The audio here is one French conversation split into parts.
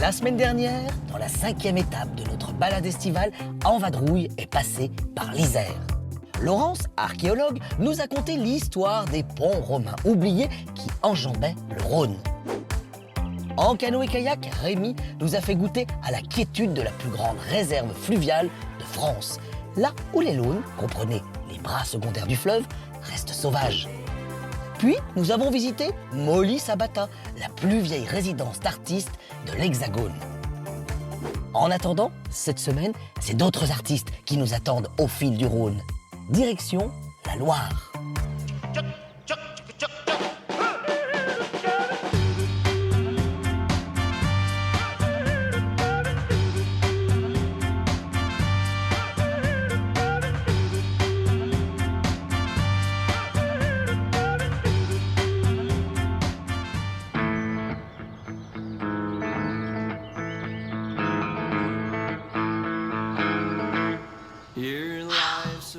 La semaine dernière, dans la 5e étape de notre balade estivale, en vadrouille est passée par l'Isère. Laurence, archéologue, nous a conté l'histoire des ponts romains oubliés qui enjambaient le Rhône. En canoë-kayak, Rémi nous a fait goûter à la quiétude de la plus grande réserve fluviale de France, là où les Launes, comprenez les bras secondaires du fleuve, restent sauvages. Puis, nous avons visité Molly Sabata, la plus vieille résidence d'artistes de l'Hexagone. En attendant, cette semaine, c'est d'autres artistes qui nous attendent au fil du Rhône. Direction la Loire.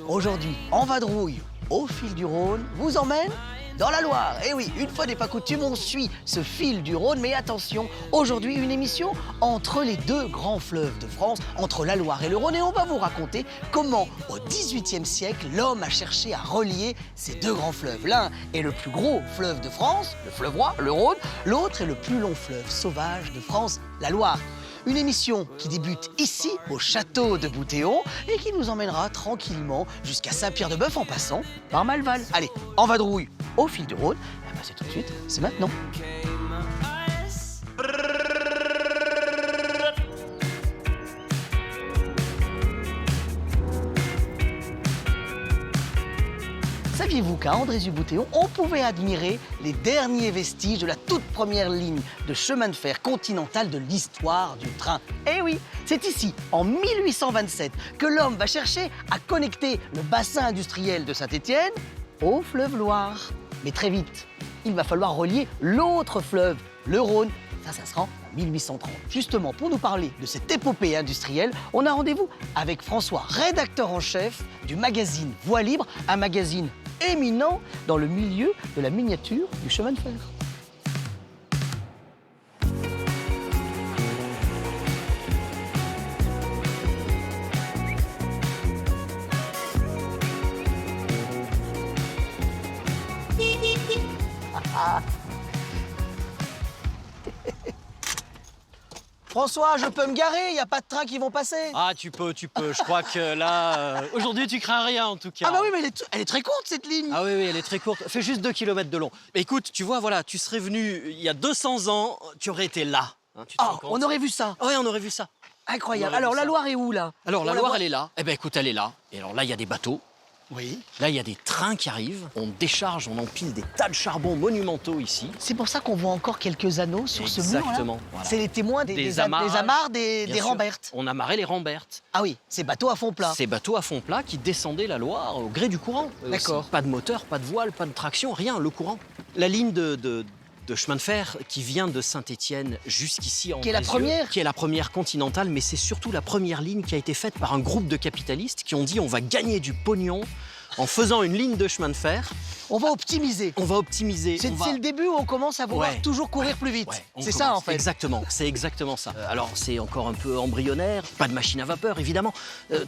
Aujourd'hui, en vadrouille, au fil du Rhône, vous emmène dans la Loire. Et oui, une fois n'est pas coutume, on suit ce fil du Rhône. Mais attention, aujourd'hui, une émission entre les deux grands fleuves de France, entre la Loire et le Rhône. Et on va vous raconter comment, au XVIIIe siècle, l'homme a cherché à relier ces deux grands fleuves. L'un est le plus gros fleuve de France, le fleuve roi, le Rhône. L'autre est le plus long fleuve sauvage de France, la Loire. Une émission qui débute ici, au château de Boutéon, et qui nous emmènera tranquillement jusqu'à Saint-Pierre-de-Bœuf en passant par Malval. Allez, en vadrouille, au fil du Rhône. Eh ben, c'est tout de suite, c'est maintenant. Saviez-vous qu'à Andrézieux-Boutéon, on pouvait admirer les derniers vestiges de la toute première ligne de chemin de fer continental de l'histoire du train? Eh oui, c'est ici, en 1827, que l'homme va chercher à connecter le bassin industriel de Saint-Étienne au fleuve Loire. Mais très vite, il va falloir relier l'autre fleuve, le Rhône. Ça sera en 1830. Justement, pour nous parler de cette épopée industrielle, on a rendez-vous avec François, rédacteur en chef du magazine Voie Libre, un magazine éminent dans le milieu de la miniature du chemin de fer. François, je peux me garer, il n'y a pas de train qui vont passer. Ah, tu peux. Je crois que là, aujourd'hui, tu crains rien, en tout cas. Ah bah oui, mais elle est très courte, cette ligne. Ah oui, elle est très courte. Elle fait juste 2 km de long. Mais écoute, tu vois, voilà, tu serais venu il y a 200 ans, tu aurais été là. Hein, tu te rends compte ? On aurait vu ça. Oui, on aurait vu ça. Incroyable. Alors, la Loire est où, là? Alors, la Loire, elle est là. Eh ben, écoute, elle est là. Et alors là, il y a des bateaux. Oui. Là, il y a des trains qui arrivent. On décharge, on empile des tas de charbon monumentaux ici. C'est pour ça qu'on voit encore quelques anneaux sur ce mur. Exactement. Voilà. C'est les témoins des amarres, des rambertes. On amarrait les rambertes. Ah oui, ces bateaux à fond plat. Ces bateaux à fond plat qui descendaient la Loire au gré du courant. D'accord. Pas de moteur, pas de voile, pas de traction, rien, le courant. La ligne de chemin de fer qui vient de Saint-Étienne jusqu'ici en Qui est la première ? Qui est la première continentale, mais c'est surtout la première ligne qui a été faite par un groupe de capitalistes qui ont dit on va gagner du pognon en faisant une ligne de chemin de fer. On va optimiser. On va optimiser. C'est le début où on commence à vouloir toujours courir plus vite. C'est ça en fait. Exactement, c'est exactement ça. Alors c'est encore un peu embryonnaire, pas de machine à vapeur évidemment.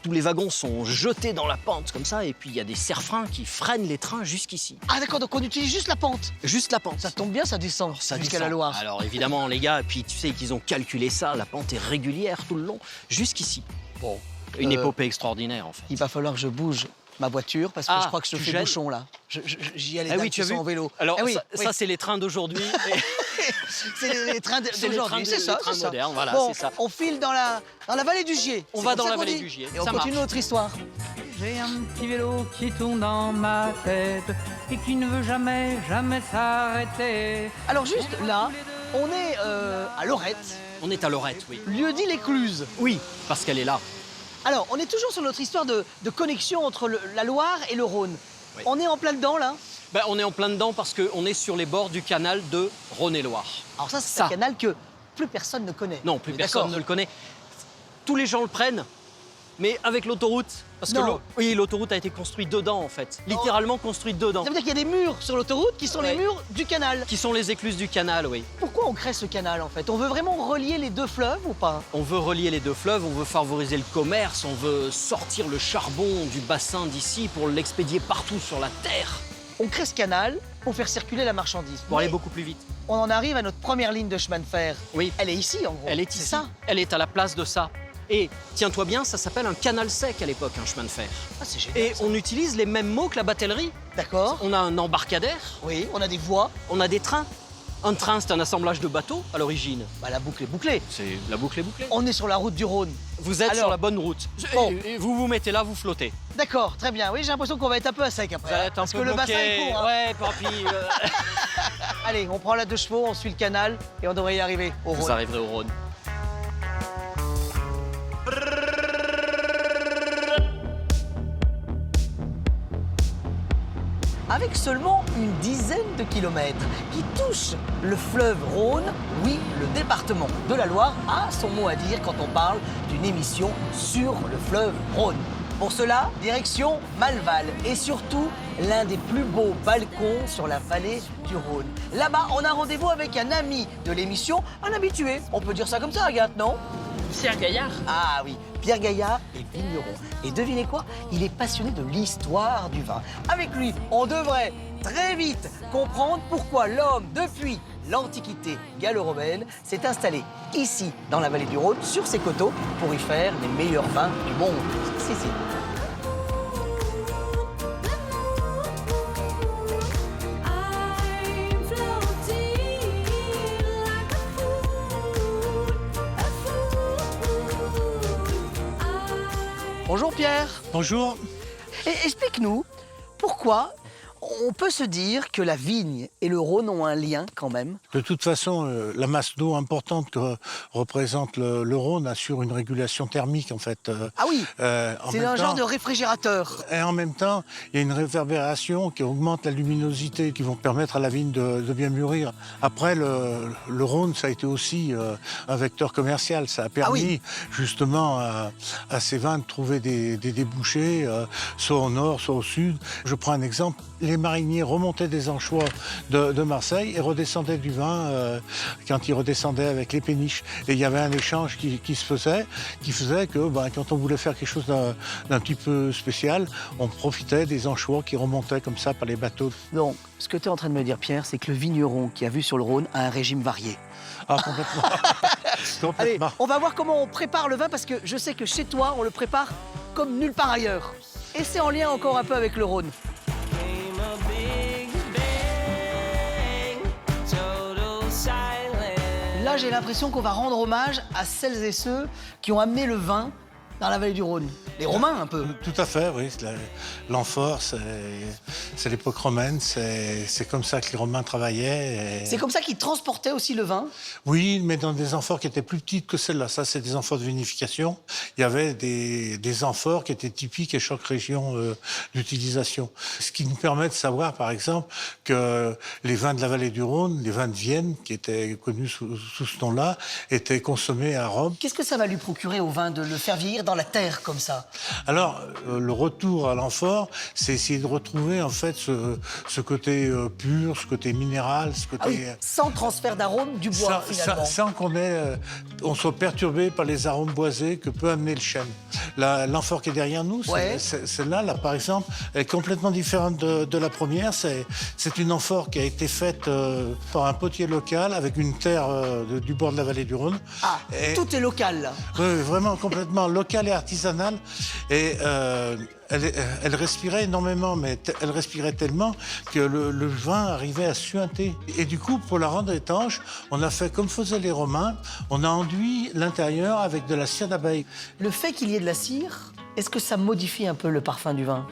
Tous les wagons sont jetés dans la pente comme ça et puis il y a des serre-freins qui freinent les trains jusqu'ici. Ah d'accord, donc on utilise juste la pente. Juste la pente. Ça tombe bien, ça descend jusqu'à la Loire. Alors évidemment les gars, puis tu sais qu'ils ont calculé ça, la pente est régulière tout le long, jusqu'ici. Bon. Une épopée extraordinaire en fait. Il va falloir que je bouge ma voiture parce que je crois que je fais bouchon là. J'y allais oui, tu as vu en vélo. Alors ça c'est les trains d'aujourd'hui. C'est les trains d'aujourd'hui, c'est ça. Les trains modernes, voilà, bon, c'est ça. on file dans la vallée du Gier. On va dans la vallée du Gier. Et on continue notre histoire. J'ai un petit vélo qui tourne dans ma tête et qui ne veut jamais, jamais s'arrêter. Alors juste là, on est à Lorette. On est à Lorette, oui. Lieu-dit l'Écluse. Oui, parce qu'elle est là. Alors, on est toujours sur notre histoire de connexion entre la Loire et le Rhône. Oui. On est en plein dedans, là? Ben, on est en plein dedans parce qu'on est sur les bords du canal de Rhône-et-Loire. Alors ça, c'est un canal que plus personne ne connaît. Non, plus personne ne le connaît. Tous les gens le prennent mais avec l'autoroute. Parce que Non. oui, l'autoroute a été construite dedans en fait. Littéralement construite dedans. Ça veut dire qu'il y a des murs sur l'autoroute qui sont les Ouais. murs du canal. Qui sont les écluses du canal, oui. Pourquoi on crée ce canal en fait? On veut vraiment relier les deux fleuves ou pas? On veut relier les deux fleuves, on veut favoriser le commerce, on veut sortir le charbon du bassin d'ici pour l'expédier partout sur la terre, On crée ce canal pour faire circuler la marchandise. pour aller Mais beaucoup plus vite. on en arrive à notre première ligne de chemin de fer. Oui, Elle est ici en gros. elle est C'est ici. ça? Elle est à la place de ça. Et tiens-toi bien, ça s'appelle un canal sec à l'époque, un chemin de fer. Ah, c'est génial. Et on utilise les mêmes mots que la batellerie. D'accord. On a un embarcadère, Oui, on a des voies. on a des trains. Un train, c'est un assemblage de bateaux à l'origine. Bah, la boucle est bouclée. C'est la boucle est bouclée. On est sur la route du Rhône. Vous êtes Alors, sur la bonne route. bon. Et vous vous mettez là, vous flottez. D'accord, très bien. Oui, j'ai l'impression qu'on va être un peu à sec après. Vous allez être un parce peu que le bloqué. bassin est court. Hein. Ouais, papy. Allez, on prend la 2 chevaux, on suit le canal et on devrait y arriver au Vous Rhône. arriverez au Rhône. Avec seulement une dizaine de kilomètres qui touchent le fleuve Rhône, oui, le département de la Loire a son mot à dire quand on parle d'une émission sur le fleuve Rhône. Pour cela, direction Malval et surtout l'un des plus beaux balcons sur la vallée du Rhône. Là-bas, on a rendez-vous avec un ami de l'émission, un habitué. On peut dire ça comme ça, Agathe, non? Pierre Gaillard. Ah oui, Pierre Gaillard est vigneron. Et devinez quoi? Il est passionné de l'histoire du vin. Avec lui, on devrait très vite comprendre pourquoi l'homme, depuis l'Antiquité gallo-romaine, s'est installé ici, dans la vallée du Rhône, sur ces coteaux, pour y faire les meilleurs vins du monde. Si. I'm floating like a fool. Bonjour Pierre. Bonjour. Et explique-nous, pourquoi on peut se dire que la vigne et le Rhône ont un lien quand même? De toute façon, la masse d'eau importante que représente le Rhône assure une régulation thermique en fait. Ah oui, En c'est même un genre temps- de réfrigérateur. Et en même temps, il y a une réverbération qui augmente la luminosité, qui vont permettre à la vigne de bien mûrir. Après, le Rhône, ça a été aussi un vecteur commercial. Ça a permis oui. justement à ces vins de trouver des débouchés, soit au nord, soit au sud. Je prends un exemple. Les mariniers remontaient des anchois de Marseille et redescendaient du vin quand ils redescendaient avec les péniches. Et il y avait un échange qui se faisait, qui faisait que quand on voulait faire quelque chose d'un petit peu spécial, on profitait des anchois qui remontaient comme ça par les bateaux. Donc, ce que tu es en train de me dire, Pierre, c'est que le vigneron qui a vu sur le Rhône a un régime varié. Ah, complètement. Allez, Complètement. on va voir comment on prépare le vin, parce que je sais que chez toi, on le prépare comme nulle part ailleurs. Et c'est en lien encore un peu avec le Rhône. Came a big bang, total silence. Là, j'ai l'impression qu'on va rendre hommage à celles et ceux qui ont amené le vin dans la vallée du Rhône. Les Romains, un peu. Tout à fait, oui. L'amphore, c'est l'époque romaine, c'est comme ça que les Romains travaillaient. C'est comme ça qu'ils transportaient aussi le vin. Oui, mais dans des amphores qui étaient plus petites que celles-là. Ça, c'est des amphores de vinification. Il y avait des amphores qui étaient typiques à chaque région d'utilisation. Ce qui nous permet de savoir, par exemple, que les vins de la vallée du Rhône, les vins de Vienne, qui étaient connus sous ce nom-là, étaient consommés à Rome. Qu'est-ce que ça va lui procurer au vin de le faire vieillir dans la terre comme ça? Alors, le retour à l'amphore, c'est essayer de retrouver en fait ce côté pur, ce côté minéral, ce côté... Ah oui, sans transfert d'arôme du bois, finalement. sans on soit perturbé par les arômes boisés que peut amener le chêne. L'amphore qui est derrière nous, Ouais. celle-là, là, par exemple, elle est complètement différente de la première. C'est une amphore qui a été faite par un potier local avec une terre du bord de la vallée du Rhône. Ah, Et- tout est local, là. Oui, vraiment complètement local et artisanal. Et elle respirait énormément, mais elle respirait tellement que le vin arrivait à suinter. Et du coup, pour la rendre étanche, on a fait comme faisaient les Romains, on a enduit l'intérieur avec de la cire d'abeille. Le fait qu'il y ait de la cire, est-ce que ça modifie un peu le parfum du vin?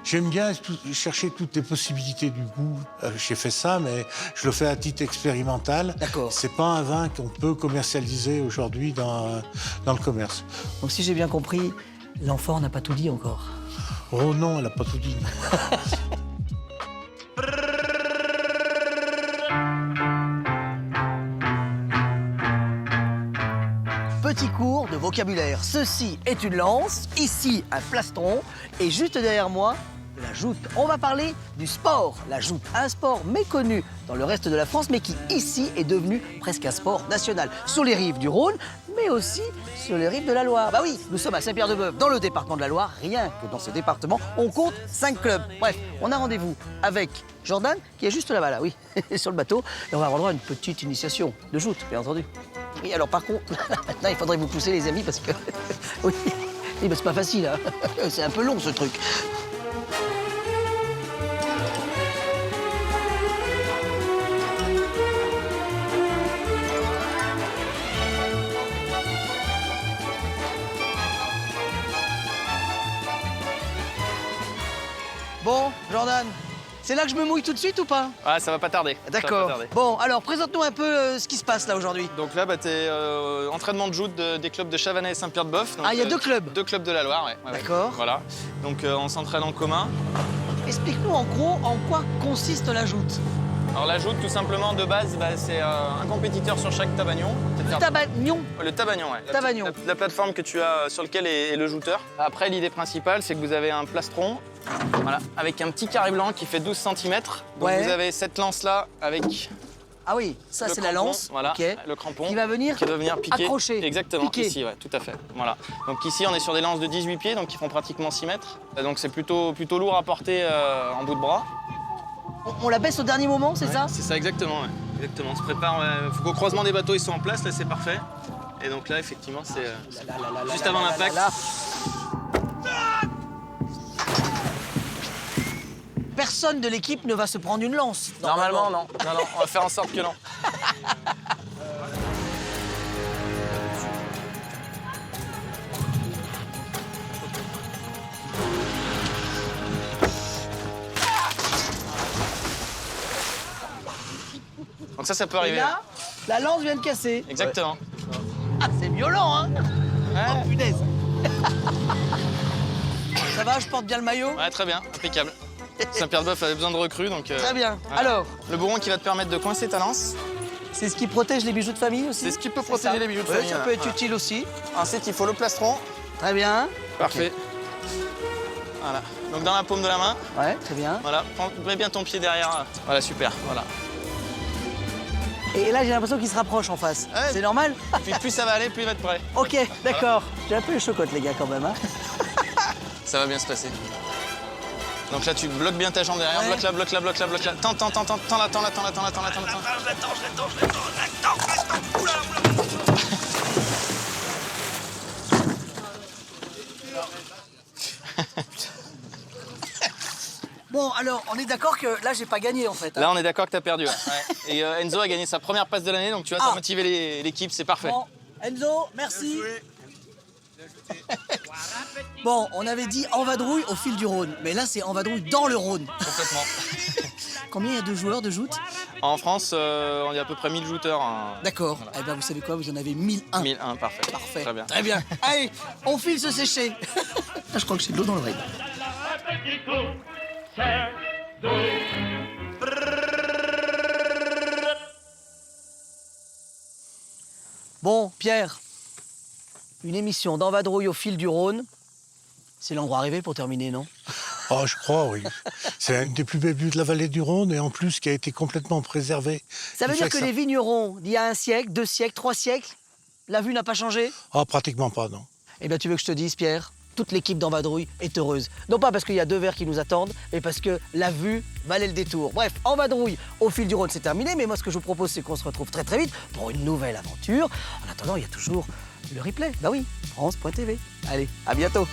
J'aime bien chercher toutes les possibilités du goût. J'ai fait ça, mais je le fais à titre expérimental. D'accord. C'est pas un vin qu'on peut commercialiser aujourd'hui dans le commerce. Donc si j'ai bien compris, l'amphore n'a pas tout dit encore. Oh non, elle n'a pas tout dit. petit cours de vocabulaire. Ceci est une lance, ici un plastron, et juste derrière moi, la joute. On va parler du sport, la joute. Un sport méconnu dans le reste de la France, mais qui ici est devenu presque un sport national. Sur les rives du Rhône, mais aussi sur les rives de la Loire. Bah oui, nous sommes à Saint-Pierre-de-Bœuf, dans le département de la Loire. Rien que dans ce département, on compte 5 clubs. Bref, on a rendez-vous avec Jordan, qui est juste là-bas, là, oui, sur le bateau. Et on va avoir droit à une petite initiation de joute, bien entendu. Oui, alors par contre, maintenant, il faudrait vous pousser, les amis, parce que... oui, mais c'est pas facile, hein. C'est un peu long, ce truc. Bon, Jordan, c'est là que je me mouille tout de suite ou pas? Ah, ça va pas tarder. Ça va pas D'accord. tarder. Bon, alors présente-nous un peu ce qui se passe là aujourd'hui. Donc là, bah, t'es entraînement de joute des clubs de Chavanais et Saint-Pierre-de-Bœuf. Donc, Ah, il y a 2 clubs. 2 clubs de la Loire, ouais. D'accord. Voilà. Donc on s'entraîne en commun. Explique-nous en gros en quoi consiste la joute. Alors la joute, tout simplement, de base, bah, c'est un compétiteur sur chaque tabagnon. Le tabagnon. Le tabagnon, ouais. Tabagnon. La plateforme que tu as sur lequel est le jouteur. Après, l'idée principale, c'est que vous avez un plastron, voilà, avec un petit carré blanc qui fait 12 cm. Donc Ouais. vous avez cette lance-là avec Ah oui, ça le c'est la crampon, lance. voilà, Ok. le crampon. Qui va venir piquer. accrocher. Exactement, piquer. ici, ouais, tout à fait. Voilà. Donc ici, on est sur des lances de 18 pieds, donc qui font pratiquement 6 mètres. Donc c'est plutôt lourd à porter en bout de bras. On la baisse au dernier moment, c'est ça? C'est ça, exactement. Ouais. Exactement. On se prépare. Faut qu'au croisement des bateaux, ils soient en place. Là, c'est parfait. Et donc là, effectivement, c'est juste avant l'impact. Là. Personne de l'équipe ne va se prendre une lance. Normalement, non. Non, non. On va faire en sorte que non. Donc ça peut Et arriver. là, la lance vient de casser. Exactement. Ah, c'est violent, hein? Ouais. Oh, punaise. Ça va, je porte bien le maillot? Ouais, très bien, impeccable. Saint-Pierre-de-Bœuf avait besoin de recrues, donc... Très bien. voilà. Alors, Le bourron qui va te permettre de coincer ta lance. c'est ce qui protège les bijoux de famille aussi? C'est ce qui peut ça protéger les bijoux de Ouais, famille. ça voilà. peut être Voilà. utile aussi. Ensuite, il faut le plastron. Très bien. Parfait. Voilà. Donc dans la paume de la main. Ouais, très bien. Voilà. Mets bien ton pied derrière. Voilà, super. Voilà. Et là, j'ai l'impression qu'il se rapproche en face. Ouais. C'est normal? Puis plus ça va aller, plus il va être prêt. Ok, d'accord. J'ai un peu les chocottes, les gars, quand même. Hein. Ça va bien se passer. Donc là, tu bloques bien ta jambe derrière. Ouais. Bloque là, bloque là, bloque là, bloque là. Tends la. Bon, alors, on est d'accord que là, j'ai pas gagné, en fait. hein. Là, on est d'accord que t'as perdu. Ouais. Et Enzo a gagné sa première passe de l'année, donc tu vois, t'as Ah. motivé l'équipe, c'est parfait. Bon, Enzo, merci. Bon, on avait dit en vadrouille au fil du Rhône. Mais là, c'est en vadrouille dans le Rhône. Complètement. Combien il y a de joueurs de joute? En France, on est à peu près 1000 jouteurs. Hein. D'accord. Eh ben, vous savez quoi? Vous en avez 1001. 1001, parfait. Parfait. Très bien. Très bien. Allez, on file se sécher. Je crois que j'ai de l'eau dans l'oreille. Bon, Pierre, une émission d'Envadrouille au fil du Rhône. C'est l'endroit rêvé pour terminer, non? Oh, je crois, oui. C'est une des plus belles vues de la vallée du Rhône et en plus qui a été complètement préservée. Ça veut Il dire fait que ça- les vignerons d'il y a 1 siècle, 2 siècles, 3 siècles, la vue n'a pas changé? Ah, pratiquement pas, non. Eh bien, tu veux que je te dise, Pierre, toute l'équipe d'Envadrouille est heureuse. Non pas parce qu'il y a 2 verres qui nous attendent, mais parce que la vue valait le détour. Bref, Envadrouille au fil du Rhône, c'est terminé. Mais moi, ce que je vous propose, c'est qu'on se retrouve très très vite pour une nouvelle aventure. En attendant, il y a toujours le replay. Bah oui, France.tv. Allez, à bientôt.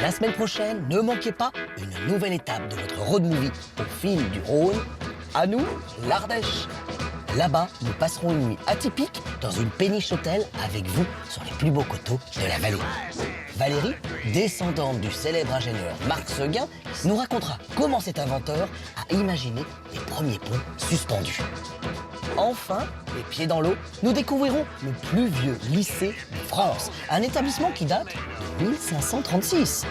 La semaine prochaine, ne manquez pas une nouvelle étape de notre road movie au fil du Rhône. À nous, l'Ardèche. Là-bas, nous passerons une nuit atypique dans une péniche hôtel avec vous sur les plus beaux coteaux de la vallée. Valérie, descendante du célèbre ingénieur Marc Seguin, nous racontera comment cet inventeur a imaginé les premiers ponts suspendus. enfin, les pieds dans l'eau, nous découvrirons le plus vieux lycée de France, un établissement qui date de 1536.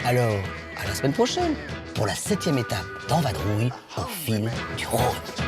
Alors, à la semaine prochaine pour la 7e étape d'Envadrouille au fil du Rhône.